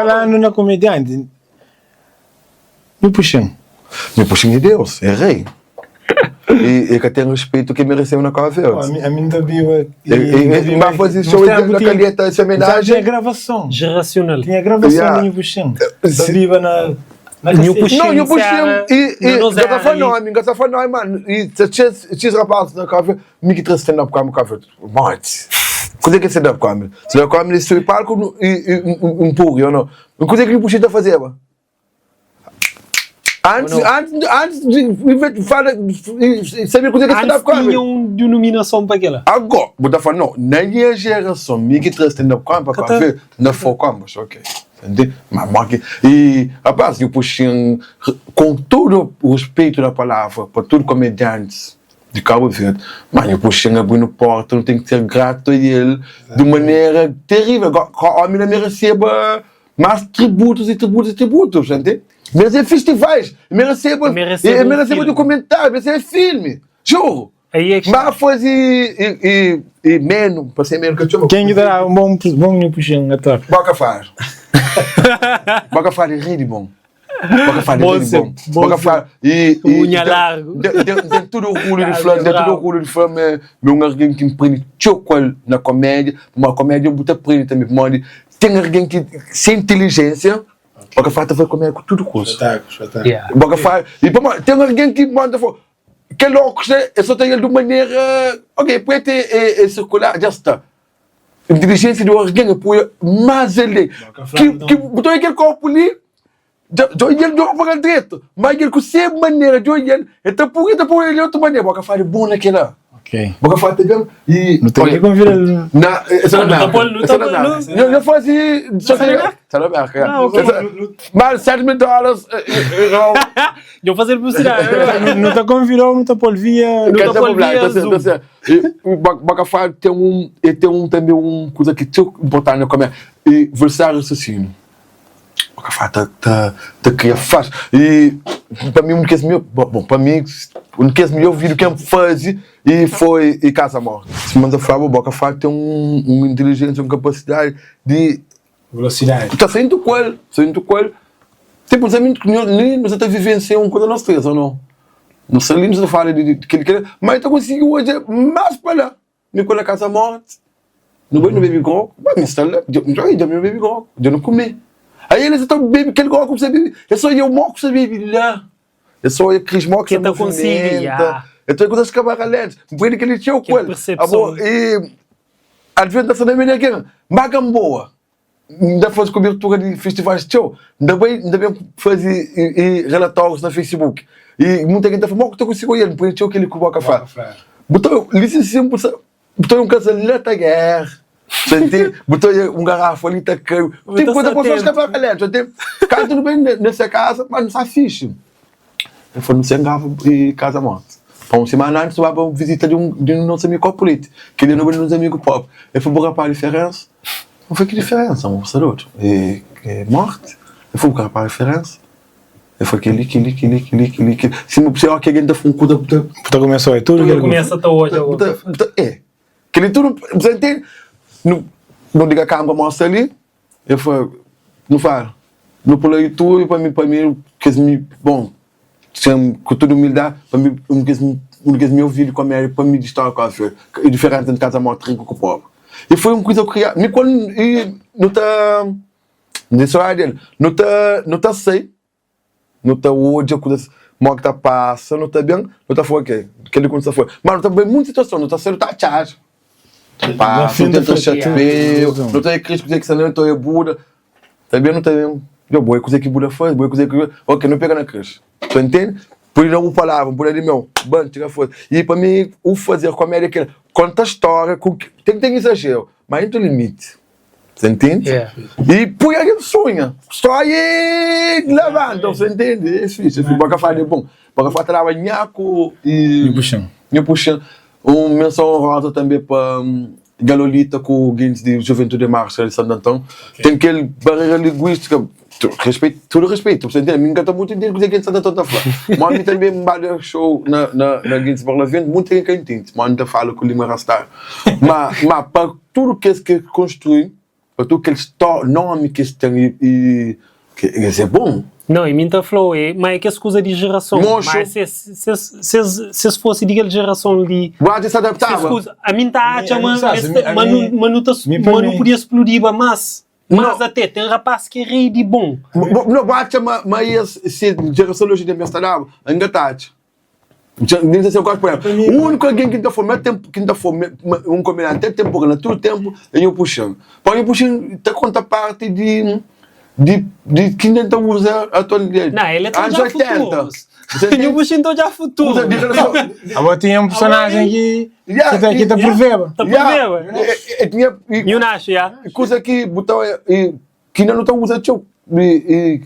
Falando na comediante, me puxam de Deus, é rei. E que tem respeito que mereceu na casa. A mim da Biba. Vai fazer show na calheta, essa homenagem. Tinha gravação. Geracional. Tinha gravação no New Puxão. Da Biba na. New Puxão. Não, New Puxão. E gasta foi nós, mano. E se rapaz na café, me que trouxe stand-up com a café. Mate. Coisa que é stand-up com a mim. Stand-up com a mim, se eu palco um pouco, eu não. Coisa que New Puxão tá fazendo. Antes de falar, sabe coisa que stand-up com a mim? Tinham denominação para aquela. Agora, vou falar, não, na minha geração, me que trouxe stand-up com a café, não foi com a mim, ok. E, rapaz, eu puxei com todo o respeito da palavra para todos os comediantes de Cabo Verde, mas eu puxei a no porta, não tem que ser grato a ele de maneira terrível. A minha me receba mais tributos, entende? Me recebe festivais, me receba documentário, me recebe filme, juro. Mas foi e menos, para ser menos que eu chamo. Quem dará um bom New Puxão a toque? Boca faz é rei de bom. Boca faz e unha largo. Tem todo o orgulho de fama, meu alguém que me prende chocolate na comédia, uma comédia eu boto prende também, tem alguém que sem inteligência. Boca faz foi comédia com tudo curso. Boca faz e tem alguém que manda que louco, eu só tenho ele de maneira, ok, pode ter circular, já está. Inteligência de alguém apoia mais ele que botou aquele corpo ali de olhar de outra direito mas ele com sempre maneira de olhar então por ele de outra maneira boca faz bom naquela boca faz também e não tem que convidar na não faz só mas $7,000 eu fazer publicidade não está convidado não está polvia boca faz tem também coisa que é importante como é e versar assassino boca faz tá que faz e para mim para mim meu vídeo que eu faz e foi e casa morte se manda falar boca faz tem uma inteligência uma capacidade de velocidade tá saindo com ele tipo os amigos que nós até vivenciamos coisa nós três ou não sei não fala de que ele quer mas eu consigo hoje mais para lá me com a casa morte no baby grow mas me instala eu meu baby grow eu não comer aí eles estão baby que ele gosta com você baby é só eu moco você baby lá é só eu cris moco que tá consigo então coisas que acabaram por ele que ele tinha com ele e às vezes dessa maneira que Magamboa ainda faz cobertura de festivais de show ainda bem fazer relatórios na Facebook e muita gente fala que eu consigo ir por isso que ele cuba café botou licença botou casaleta guerra sente botou garrafa ali tá caro tem coisa para pessoas que acabaram tem cara tudo bem nessa casa mas não está fixe eu fui no Sengava e casa morte para uma semana antes eu ia para visita de um nosso amigo político que ele não é um amigo pop eu fui para a diferença não foi que diferença moçador e morte eu fui para a diferença eu fui aquele se me puser aqui alguém da funkuda puta começou aí tudo começa até hoje que ele tudo você entende não diga que a água mostra ali eu fui não fala não pulei tudo para mim que me bom com toda humildade para mim meu vídeo com a minha para me distrair com a fé é diferente de casa morte rico com o pobre e foi uma coisa que me quando não tá nessa área não tá sei não tá hoje coisa mal que tá passa não tá bem não tá foi ok que ele quando foi mas não tá bem muita situação não tá sendo tá charge passa não tá chateado não tá crítico que você não tá Buda tá bem não tá bem eu boa coisa que Buda faz boa coisa que ok não pega na crise tu entende por ele não palavra por ele meu bom tira foto e para mim o fazer comédia que conta a história tem exagero mas tem limite você entende e por aí sonha só aí lavando você entende é difícil boca faz bom boca faz trabalhar com e puxando menção honrosa também para Galolita com o Guinness de Juventude de Marcha de Santo Antão tem aquele barreira linguística todo respeito, você entende? Me encanta muito entender o que é que Santo Antão está falando. Mas também me bate show na Guinness Parlamento, muito gente que entende, mas não fala com o Lima Rastar. Mas para tudo que construi, para tu que eles nome que eles têm que é bom. Não, e minta flow mas é que é coisa de geração. Mocho. Mas se fosse de geração de... Vai se adaptar. A minta acha, mas não não podia explodir, mas até tem rapaz que é rei de bom. Não bate, mas se geração hoje de Amsterdã, engatado. Nem sei se eu gosto por exemplo. O único alguém que ainda for um combinante até tempo na todo tempo é o puxão. Para o puxão está conta parte de que ainda usa atualidade. Não, ele é todo já futuro. O puxão todo já futuro. Agora tinha um personagem que está por ver. Está por ver. E o Nacho, já. Coisa que ainda não está usando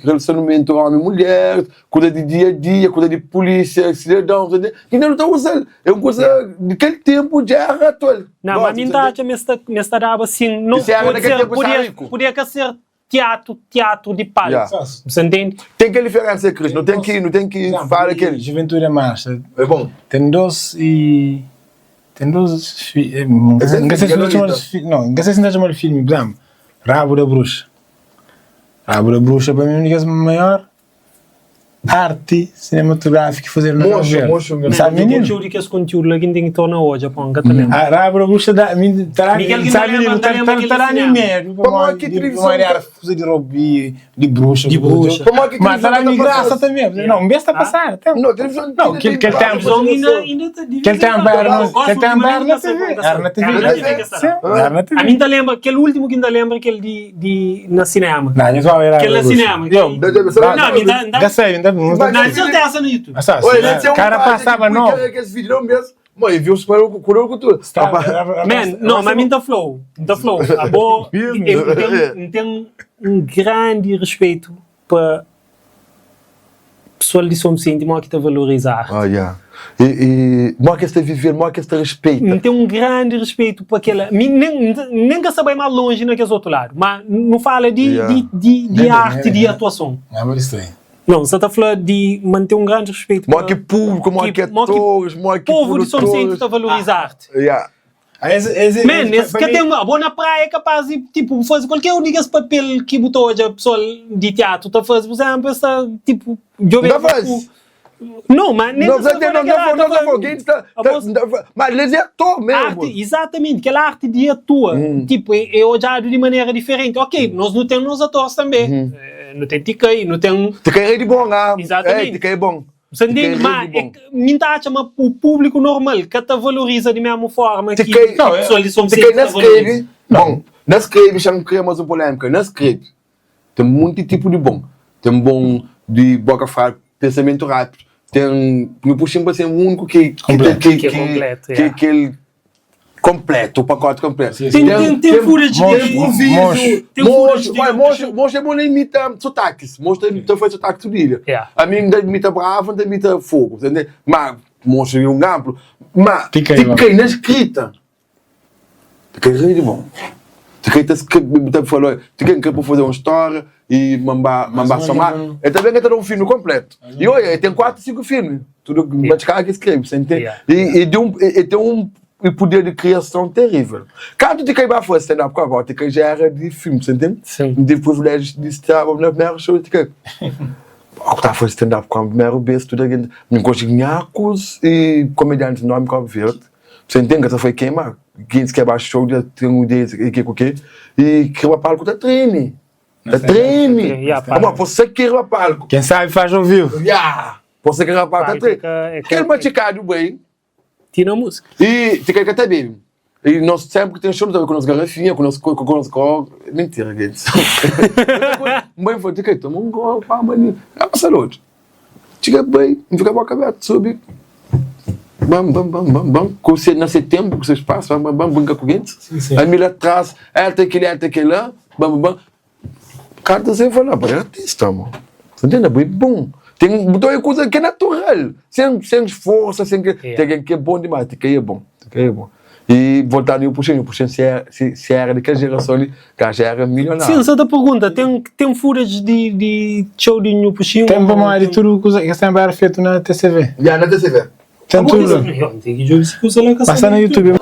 relacionamento homem-mulher, coisa de dia a dia, coisa de polícia, cidadão, que ainda não está usando. É uma coisa daquele tempo de era atual. Não, mas a minha acha nesta dava assim, não podia ser teatro de palco. Você entende? Tem que diferença, Cris, não tem que falar aquele. Juventude Marcha. É bom. Tem dois não sei se ainda chama de filme, por exemplo, Rabo da Bruxa. Rabo da Bruxa para mim é a maior arte cinematográfica que fazer na novela. Sabe, menino? O conteúdo que esse conteúdo lá que tem que tornar hoje, pô, nunca te lembro. Rabo da Bruxa da sabe menino, tá anime, uma área de roubi, de bruxa. Mas tá na graça também. Não, besta passar. Não, televisão. Não, aquele tempo na TV. A mim tá lembra, aquele último que ainda lembra aquele de na cinema. Não, é só era. Aquele na cinema. Não, me dá certeza no YouTube. O cara passava não. Mãe, viu os para o tudo. Man, não, mas me dá flow. A boa, tem um grande respeito para pessoal de São Vicente, que está a valorizar. E que está a viver, que está a respeitar. Tem um grande respeito para aquela. Nem que saber mais longe naquele outro lado, mas não fala de arte, de atuação. Mas isso aí. Não, você está a falar de manter um grande respeito. Que público, que atores, que povo de São Vicente está a valorizar arte. Man, esse que tem uma boa na praia é capaz de, tipo, fazer qualquer um desse papel que botou hoje a pessoa de teatro, está a fazer, por exemplo, essa, tipo, não, mas nem mas eles é ator mesmo. Exatamente, aquela arte de atua, tipo, é olhado de maneira diferente. Ok, nós não temos os atores também. Não tem TK, não tem... TK é de bom, exatamente. TK é bom. Você entende? Mas o público normal que te valoriza de mesma forma que pessoas de São Vicente escreve. Bom, não escreve, já não criamos uma polêmica. Não escreve. Tem muito tipo de bom. Tem bom de boca fraca, pensamento rápido. Tem... No puxinho para ser o único que completo, o pacote completo. Tem fura de Monstro é bom, nem imita sotaques. Monstro faz sotaque tudo ilha. A mim ainda imita bravo, ainda imita fogo. Mas monstro é um amplo. Mas tem que ir na escrita. Tem que ir de bom. Tem que ir para fazer uma história e mandar somar. É também que tem um filme completo. E olha, tem 4, 5 filmes. Tudo que escreve, você entende? E tem um poder de criação terrível. Quando tu quer fazer stand-up com a volta, que já era de filme, você entende? Sim. De privilégio de estar na primeira show, tu quer. Eu estava fazendo stand-up com a primeira vez, tudo aquilo. Me conheço e comediantes enormes com a verde. Você entende que essa foi queimar? Quem se quebra show, já tem um dia e que e que o palco tá treine. Tá treine. Mas você que o palco. Quem sabe faz ao vivo. Você que o palco tá treine. Quer maticado bem. Tira a música. E te quer que até bem. E nós sempre que tem show, com nossa garrafinha, com nosso mentira, gente. Mãe foi, te quer tomar um gol, pá, maninho. Saúde. Chega bem, fica a boca aberta, sobe. Bam. Com você na setembro, com seus passos, bam, brinca com gente. Aí me lá atrás, até aquele lá, bam. Cara, você fala, é artista, mano. Você entende? É bom. Tem muita coisa que é natural, sem esforço, sem que tem que é bom demais, tem que é bom. E voltando ao puxinho se era daquela geração ali, que já era milionário. Sim, essa pergunta, tem footage de show de New Puxinho? Tem bom, de tudo que sempre era feito na TCV. Já, na TCV. Tem tudo. Tem que jogar se usa lá. Passa no YouTube.